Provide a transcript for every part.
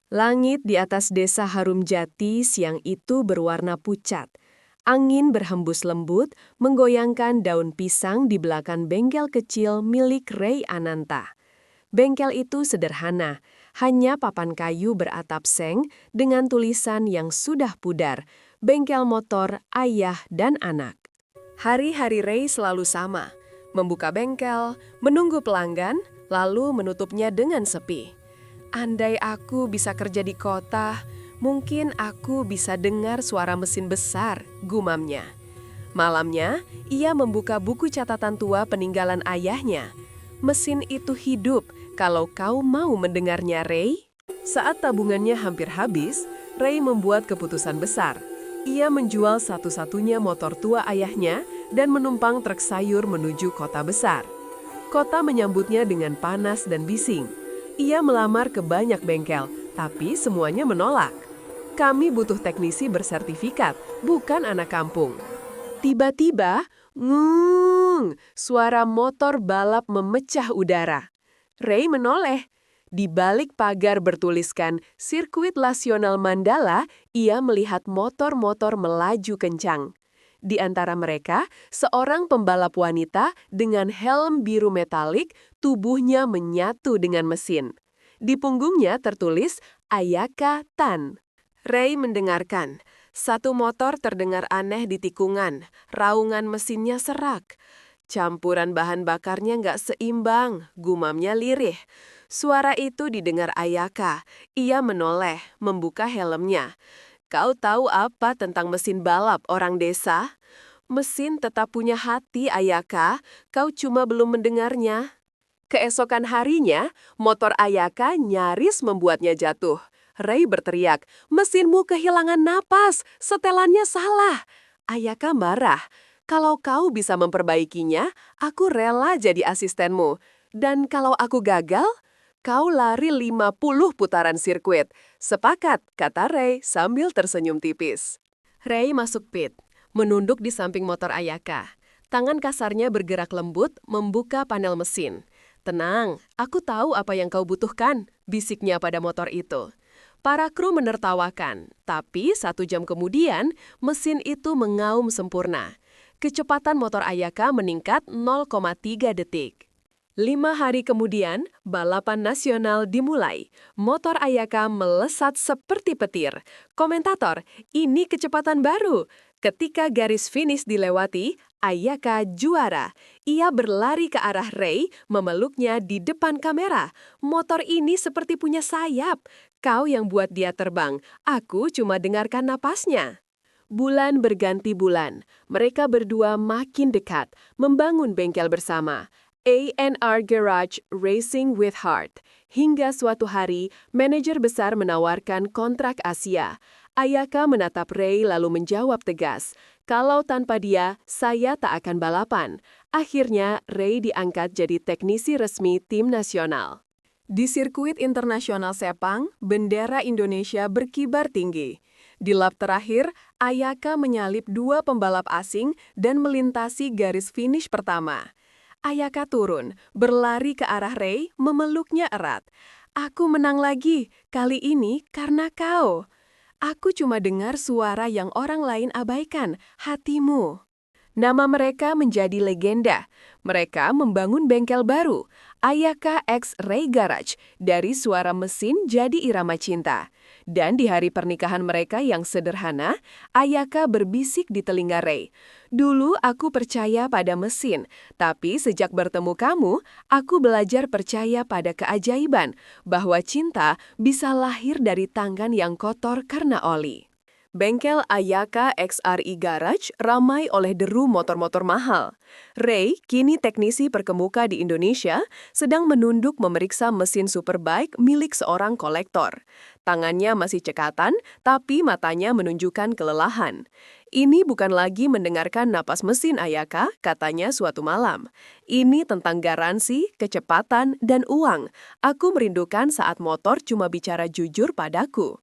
Langit di atas desa Harum Jati siang itu berwarna pucat. Angin berhembus lembut, menggoyangkan daun pisang di belakang bengkel kecil milik Ray Ananta. Bengkel itu sederhana, hanya papan kayu beratap seng dengan tulisan yang sudah pudar, bengkel motor ayah dan anak. Hari-hari Ray selalu sama, membuka bengkel, menunggu pelanggan, lalu menutupnya dengan sepi. Andai aku bisa kerja di kota, mungkin aku bisa dengar suara mesin besar, gumamnya. Malamnya, ia membuka buku catatan tua peninggalan ayahnya. Mesin itu hidup kalau kau mau mendengarnya, Ray. Saat tabungannya hampir habis, Ray membuat keputusan besar. Ia menjual satu-satunya motor tua ayahnya dan menumpang truk sayur menuju kota besar. Kota menyambutnya dengan panas dan bising. Ia melamar ke banyak bengkel, tapi semuanya menolak. Kami butuh teknisi bersertifikat, bukan anak kampung. Tiba-tiba, ngung, suara motor balap memecah udara. Ray menoleh. Di balik pagar bertuliskan Sirkuit Nasional Mandala, ia melihat motor-motor melaju kencang. Di antara mereka, seorang pembalap wanita dengan helm biru metalik, tubuhnya menyatu dengan mesin. Di punggungnya tertulis Ayaka Tan. Ray mendengarkan. Satu motor terdengar aneh di tikungan, raungan mesinnya serak. Campuran bahan bakarnya nggak seimbang, gumamnya lirih. Suara itu didengar Ayaka. Ia menoleh, membuka helmnya. Kau tahu apa tentang mesin balap orang desa? Mesin tetap punya hati, Ayaka. Kau cuma belum mendengarnya. Keesokan harinya, motor Ayaka nyaris membuatnya jatuh. Ray berteriak, mesinmu kehilangan napas, setelannya salah. Ayaka marah, kalau kau bisa memperbaikinya, aku rela jadi asistenmu. Dan kalau aku gagal, kau lari 50 putaran sirkuit. Sepakat, kata Ray sambil tersenyum tipis. Ray masuk pit, menunduk di samping motor Ayaka. Tangan kasarnya bergerak lembut, membuka panel mesin. Tenang, aku tahu apa yang kau butuhkan, bisiknya pada motor itu. Para kru menertawakan, tapi 1 jam kemudian, mesin itu mengaum sempurna. Kecepatan motor Ayaka meningkat 0,3 detik. 5 hari kemudian, balapan nasional dimulai. Motor Ayaka melesat seperti petir. Komentator, ini kecepatan baru. Ketika garis finish dilewati, Ayaka juara. Ia berlari ke arah Ray, memeluknya di depan kamera. Motor ini seperti punya sayap. Kau yang buat dia terbang, aku cuma dengarkan napasnya. Bulan berganti bulan, mereka berdua makin dekat, membangun bengkel bersama. A&R Garage Racing with Heart. Hingga suatu hari, manajer besar menawarkan kontrak Asia. Ayaka menatap Ray lalu menjawab tegas, kalau tanpa dia, saya tak akan balapan. Akhirnya, Ray diangkat jadi teknisi resmi tim nasional. Di sirkuit internasional Sepang, bendera Indonesia berkibar tinggi. Di lap terakhir, Ayaka menyalip 2 pembalap asing dan melintasi garis finish pertama. Ayaka turun, berlari ke arah Ray, memeluknya erat. Aku menang lagi, kali ini karena kau. Aku cuma dengar suara yang orang lain abaikan, hatimu. Nama mereka menjadi legenda. Mereka membangun bengkel baru, Ayaka X Ray Garage, dari suara mesin jadi irama cinta. Dan di hari pernikahan mereka yang sederhana, Ayaka berbisik di telinga Ray. Dulu aku percaya pada mesin, tapi sejak bertemu kamu, aku belajar percaya pada keajaiban, bahwa cinta bisa lahir dari tangan yang kotor karena oli. Bengkel Ayaka XRI Garage ramai oleh deru motor-motor mahal. Ray, kini teknisi perkemuka di Indonesia, sedang menunduk memeriksa mesin superbike milik seorang kolektor. Tangannya masih cekatan, tapi matanya menunjukkan kelelahan. Ini bukan lagi mendengarkan napas mesin Ayaka, katanya suatu malam. Ini tentang garansi, kecepatan, dan uang. Aku merindukan saat motor cuma bicara jujur padaku.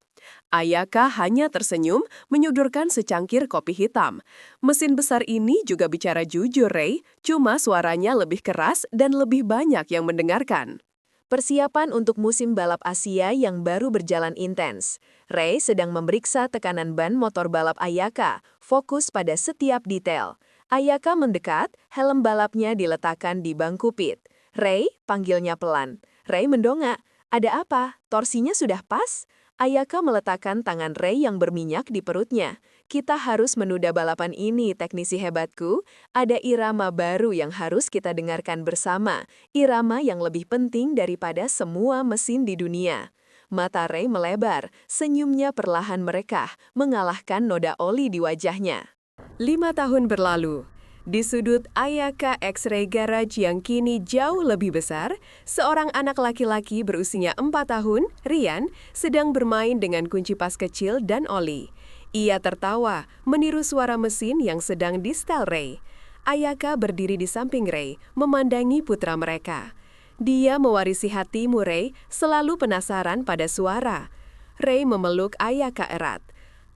Ayaka hanya tersenyum, menyodorkan secangkir kopi hitam. Mesin besar ini juga bicara jujur, Ray, cuma suaranya lebih keras dan lebih banyak yang mendengarkan. Persiapan untuk musim balap Asia yang baru berjalan intens. Ray sedang memeriksa tekanan ban motor balap Ayaka, fokus pada setiap detail. Ayaka mendekat, helm balapnya diletakkan di bangku pit. Ray panggilnya pelan. Ray mendongak. Ada apa? Torsinya sudah pas? Ayaka meletakkan tangan Ray yang berminyak di perutnya. Kita harus menunda balapan ini, teknisi hebatku. Ada irama baru yang harus kita dengarkan bersama. Irama yang lebih penting daripada semua mesin di dunia. Mata Ray melebar, senyumnya perlahan merekah, mengalahkan noda oli di wajahnya. 5 tahun berlalu. Di sudut Ayaka X-Ray Garage yang kini jauh lebih besar, seorang anak laki-laki berusia 4 tahun, Ryan, sedang bermain dengan kunci pas kecil dan oli. Ia tertawa, meniru suara mesin yang sedang di-setel Ray. Ayaka berdiri di samping Ray, memandangi putra mereka. Dia mewarisi hatimu, Ray, selalu penasaran pada suara. Ray memeluk Ayaka erat.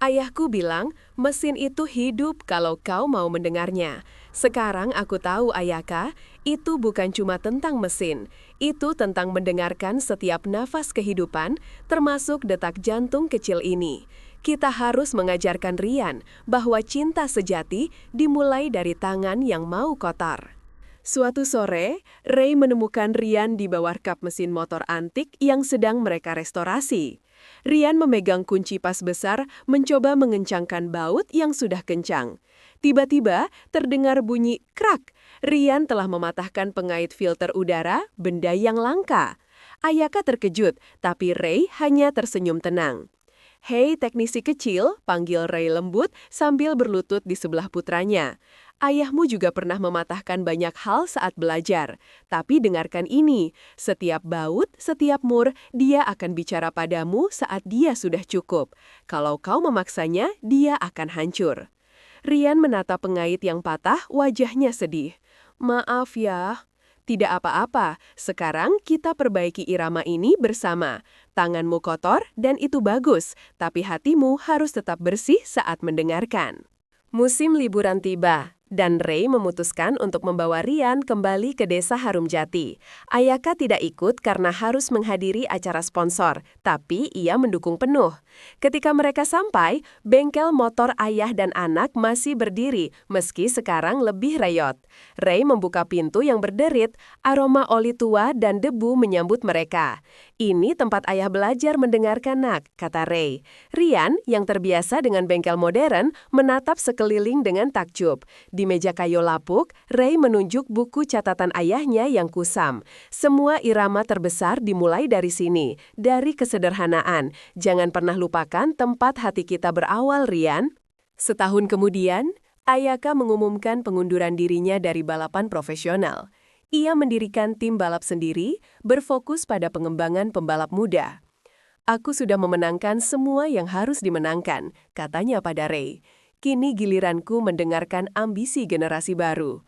Ayahku bilang, mesin itu hidup kalau kau mau mendengarnya. Sekarang aku tahu, Ayaka, itu bukan cuma tentang mesin. Itu tentang mendengarkan setiap nafas kehidupan, termasuk detak jantung kecil ini. Kita harus mengajarkan Ryan bahwa cinta sejati dimulai dari tangan yang mau kotor. Suatu sore, Ray menemukan Ryan di bawah kap mesin motor antik yang sedang mereka restorasi. Ryan memegang kunci pas besar, mencoba mengencangkan baut yang sudah kencang. Tiba-tiba, terdengar bunyi krak. Ryan telah mematahkan pengait filter udara, benda yang langka. Ayaka terkejut, tapi Ray hanya tersenyum tenang. "Hei teknisi kecil," panggil Ray lembut sambil berlutut di sebelah putranya. "Ayahmu juga pernah mematahkan banyak hal saat belajar. Tapi dengarkan ini, setiap baut, setiap mur, dia akan bicara padamu saat dia sudah cukup. Kalau kau memaksanya, dia akan hancur." Ryan menatap pengait yang patah, wajahnya sedih. "Maaf ya." "Tidak apa-apa, sekarang kita perbaiki irama ini bersama. Tanganmu kotor dan itu bagus, tapi hatimu harus tetap bersih saat mendengarkan." Musim liburan tiba, dan Ray memutuskan untuk membawa Ryan kembali ke desa Harum Jati. Ayaka tidak ikut karena harus menghadiri acara sponsor, tapi ia mendukung penuh. Ketika mereka sampai, bengkel motor ayah dan anak masih berdiri, meski sekarang lebih reyot. Ray membuka pintu yang berderit, aroma oli tua dan debu menyambut mereka. "Ini tempat ayah belajar mendengarkan, Nak," kata Ray. Ryan, yang terbiasa dengan bengkel modern, menatap sekeliling dengan takjub. Di meja kayu lapuk, Ray menunjuk buku catatan ayahnya yang kusam. "Semua irama terbesar dimulai dari sini, dari kesederhanaan. Jangan pernah lupakan tempat hati kita berawal, Ryan." Setahun kemudian, Ayaka mengumumkan pengunduran dirinya dari balapan profesional. Ia mendirikan tim balap sendiri, berfokus pada pengembangan pembalap muda. "Aku sudah memenangkan semua yang harus dimenangkan," katanya pada Ray. "Kini giliranku mendengarkan ambisi generasi baru."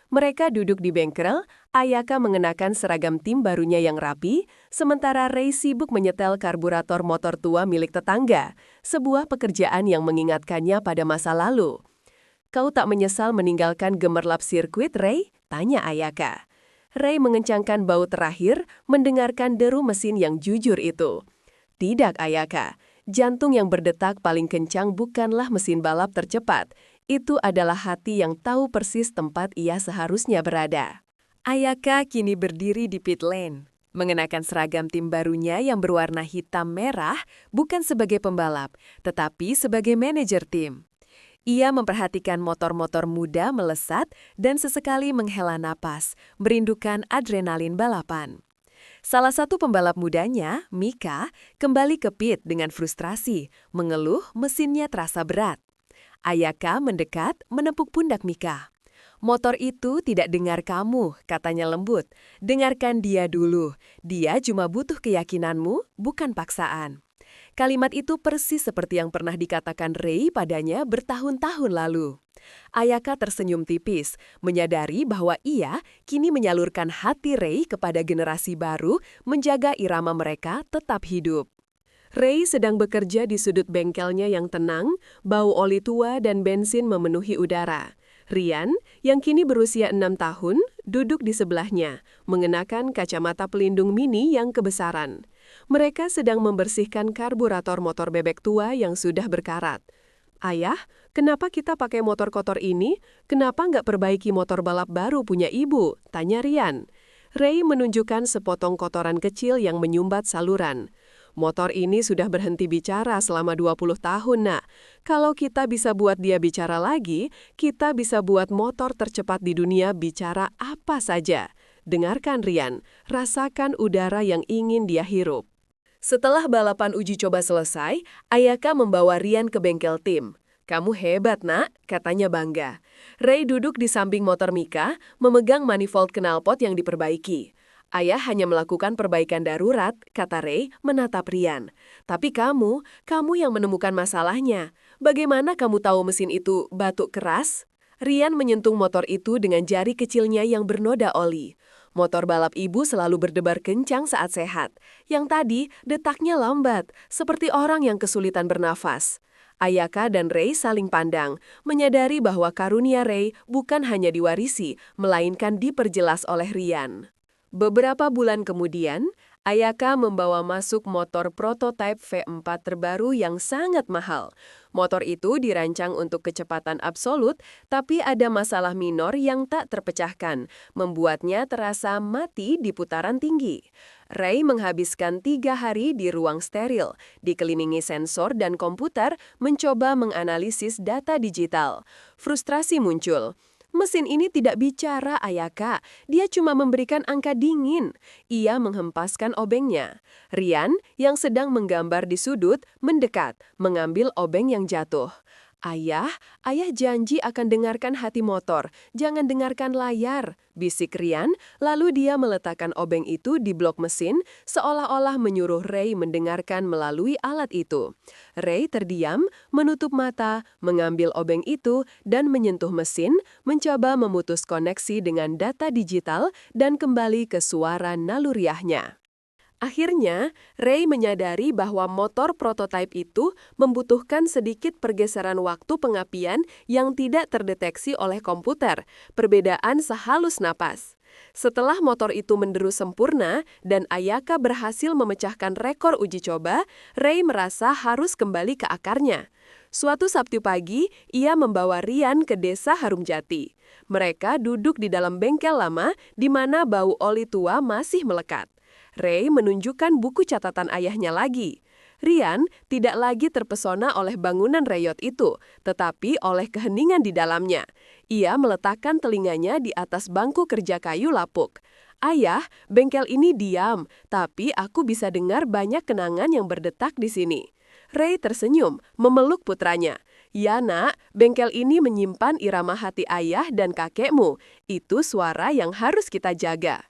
Mereka duduk di bengkel, Ayaka mengenakan seragam tim barunya yang rapi, sementara Ray sibuk menyetel karburator motor tua milik tetangga, sebuah pekerjaan yang mengingatkannya pada masa lalu. "Kau tak menyesal meninggalkan gemerlap sirkuit, Ray?" tanya Ayaka. Ray mengencangkan baut terakhir, mendengarkan deru mesin yang jujur itu. "Tidak, Ayaka. Jantung yang berdetak paling kencang bukanlah mesin balap tercepat. Itu adalah hati yang tahu persis tempat ia seharusnya berada." Ayaka kini berdiri di pit lane, mengenakan seragam tim barunya yang berwarna hitam merah, bukan sebagai pembalap, tetapi sebagai manajer tim. Ia memperhatikan motor-motor muda melesat dan sesekali menghela napas, merindukan adrenalin balapan. Salah satu pembalap mudanya, Mika, kembali ke pit dengan frustrasi, mengeluh mesinnya terasa berat. Ayaka mendekat, menepuk pundak Mika. "Motor itu tidak dengar kamu," katanya lembut. "Dengarkan dia dulu. Dia cuma butuh keyakinanmu, bukan paksaan." Kalimat itu persis seperti yang pernah dikatakan Ray padanya bertahun-tahun lalu. Ayaka tersenyum tipis, menyadari bahwa ia kini menyalurkan hati Ray kepada generasi baru, menjaga irama mereka tetap hidup. Ray sedang bekerja di sudut bengkelnya yang tenang, bau oli tua dan bensin memenuhi udara. Ryan, yang kini berusia 6 tahun, duduk di sebelahnya, mengenakan kacamata pelindung mini yang kebesaran. Mereka sedang membersihkan karburator motor bebek tua yang sudah berkarat. "Ayah, kenapa kita pakai motor kotor ini? Kenapa nggak perbaiki motor balap baru punya ibu?" tanya Rian. Ray menunjukkan sepotong kotoran kecil yang menyumbat saluran. "Motor ini sudah berhenti bicara selama 20 tahun, Nak. Kalau kita bisa buat dia bicara lagi, kita bisa buat motor tercepat di dunia bicara apa saja." Dengarkan Rian, rasakan udara yang ingin dia hirup. Setelah balapan uji coba selesai, Ayaka membawa Rian ke bengkel tim. "Kamu hebat, Nak," katanya bangga. Ray duduk di samping motor Mika, memegang manifold knalpot yang diperbaiki. "Ayah hanya melakukan perbaikan darurat," kata Ray menatap Rian. "Tapi kamu yang menemukan masalahnya. Bagaimana kamu tahu mesin itu batuk keras?" Rian menyentuh motor itu dengan jari kecilnya yang bernoda oli. Motor balap ibu selalu berdebar kencang saat sehat. Yang tadi, detaknya lambat, seperti orang yang kesulitan bernafas. Ayaka dan Ray saling pandang, menyadari bahwa karunia Ray bukan hanya diwarisi, melainkan diperjelas oleh Rian. Beberapa bulan kemudian, Ayaka membawa masuk motor prototipe V4 terbaru yang sangat mahal. Motor itu dirancang untuk kecepatan absolut, tapi ada masalah minor yang tak terpecahkan, membuatnya terasa mati di putaran tinggi. Ray menghabiskan 3 hari di ruang steril, dikelilingi sensor dan komputer, mencoba menganalisis data digital. Frustrasi muncul. "Mesin ini tidak bicara, Ayaka. Dia cuma memberikan angka dingin." Ia menghempaskan obengnya. Rian, yang sedang menggambar di sudut, mendekat, mengambil obeng yang jatuh. "Ayah janji akan dengarkan hati motor, jangan dengarkan layar," bisik Rian, lalu dia meletakkan obeng itu di blok mesin, seolah-olah menyuruh Ray mendengarkan melalui alat itu. Ray terdiam, menutup mata, mengambil obeng itu, dan menyentuh mesin, mencoba memutus koneksi dengan data digital dan kembali ke suara naluriahnya. Akhirnya, Ray menyadari bahwa motor prototipe itu membutuhkan sedikit pergeseran waktu pengapian yang tidak terdeteksi oleh komputer, perbedaan sehalus napas. Setelah motor itu menderu sempurna dan Ayaka berhasil memecahkan rekor uji coba, Ray merasa harus kembali ke akarnya. Suatu Sabtu pagi, ia membawa Rian ke desa Harumjati. Mereka duduk di dalam bengkel lama di mana bau oli tua masih melekat. Ray menunjukkan buku catatan ayahnya lagi. Rian tidak lagi terpesona oleh bangunan reyot itu, tetapi oleh keheningan di dalamnya. Ia meletakkan telinganya di atas bangku kerja kayu lapuk. "Ayah, bengkel ini diam, tapi aku bisa dengar banyak kenangan yang berdetak di sini." Ray tersenyum, memeluk putranya. "Ya, Nak, bengkel ini menyimpan irama hati ayah dan kakekmu. Itu suara yang harus kita jaga."